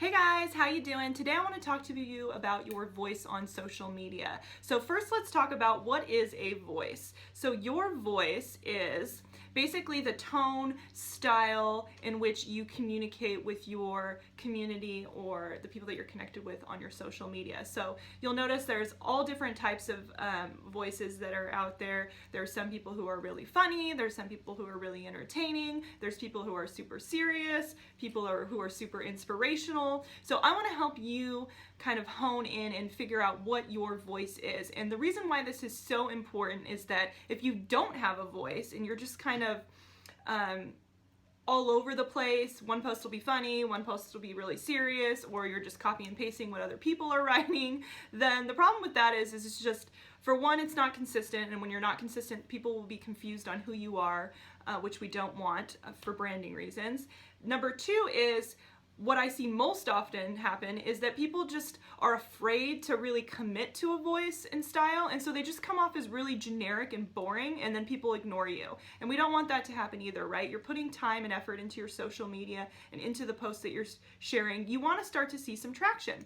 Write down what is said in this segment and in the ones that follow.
Hey guys, how you doing? Today I want to talk to you about your voice on social media. So first let's talk about what is a voice. So your voice is basically the tone, style in which you communicate with your community or the people that you're connected with on your social media. So you'll notice there's all different types of voices that are out there. There are some people who are really funny, there's some people who are really entertaining, there's people who are super serious, people who are super inspirational. So I want to help you kind of hone in and figure out what your voice is. And the reason why this is so important is that if you don't have a voice and you're just kind of all over the place, one post will be funny, one post will be really serious, or you're just copy and pasting what other people are writing, then the problem with that is it's just, for one, it's not consistent, and when you're not consistent, people will be confused on who you are, which we don't want for branding reasons. Number two is, what I see most often happen is that people just are afraid to really commit to a voice and style, and so they just come off as really generic and boring, and then people ignore you. And we don't want that to happen either, right? You're putting time and effort into your social media and into the posts that you're sharing. You want to start to see some traction.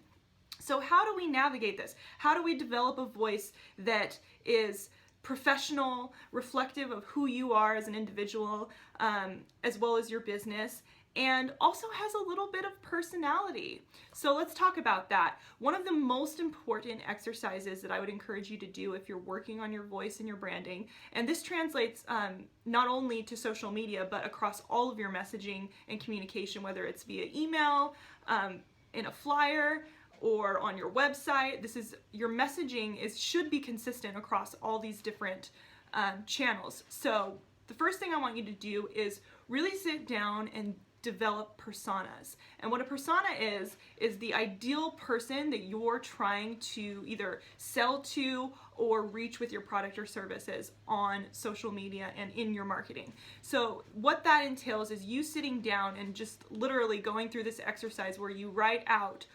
So how do we navigate this? How do we develop a voice that is professional, reflective of who you are as an individual, as well as your business, and also has a little bit of personality? So let's talk about that. One of the most important exercises that I would encourage you to do if you're working on your voice and your branding, and this translates not only to social media, but across all of your messaging and communication, whether it's via email, in a flyer, or on your website. Your messaging should be consistent across all these different channels. So the first thing I want you to do is really sit down and develop personas. And what a persona is the ideal person that you're trying to either sell to or reach with your product or services on social media and in your marketing. So what that entails is you sitting down and just literally going through this exercise where you write out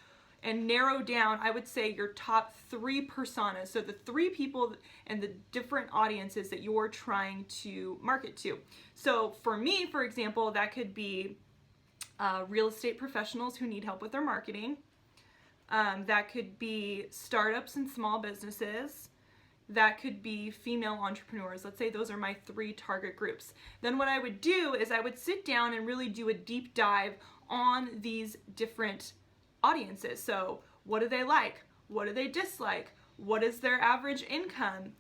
and narrow down, I would say, your top 3 personas. So the 3 people and the different audiences that you're trying to market to. So for me, for example, that could be real estate professionals who need help with their marketing. That could be startups and small businesses. That could be female entrepreneurs. Let's say those are my 3 target groups. Then what I would do is I would sit down and really do a deep dive on these different audiences. So what do they like? What do they dislike? What is their average income?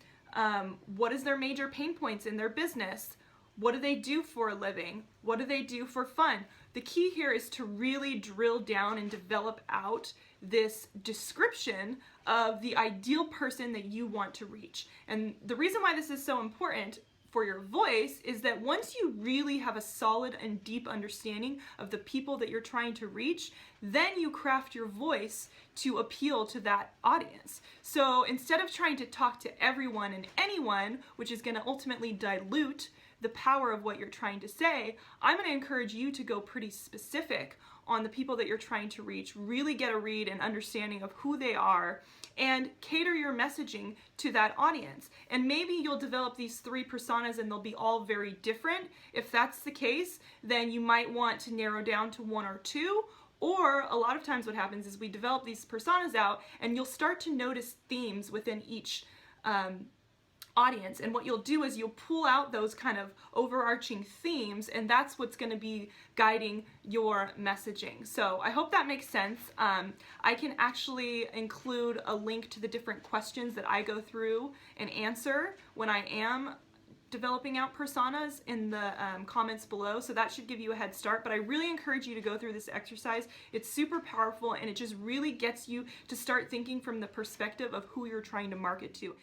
What is their major pain points in their business? What do they do for a living? What do they do for fun? The key here is to really drill down and develop out this description of the ideal person that you want to reach. And the reason why this is so important for your voice is that once you really have a solid and deep understanding of the people that you're trying to reach, then you craft your voice to appeal to that audience. So instead of trying to talk to everyone and anyone, which is going to ultimately dilute the power of what you're trying to say, I'm going to encourage you to go pretty specific on the people that you're trying to reach, really get a read and understanding of who they are, and cater your messaging to that audience. And maybe you'll develop these 3 personas and they'll be all very different. If that's the case, then you might want to narrow down to 1 or 2. Or a lot of times what happens is we develop these personas out and you'll start to notice themes within each audience, and what you'll do is you'll pull out those kind of overarching themes, and that's what's going to be guiding your messaging. So I hope that makes sense. I can actually include a link to the different questions that I go through and answer when I am developing out personas in the comments below, so that should give you a head start. But I really encourage you to go through this exercise. It's super powerful, and it just really gets you to start thinking from the perspective of who you're trying to market to.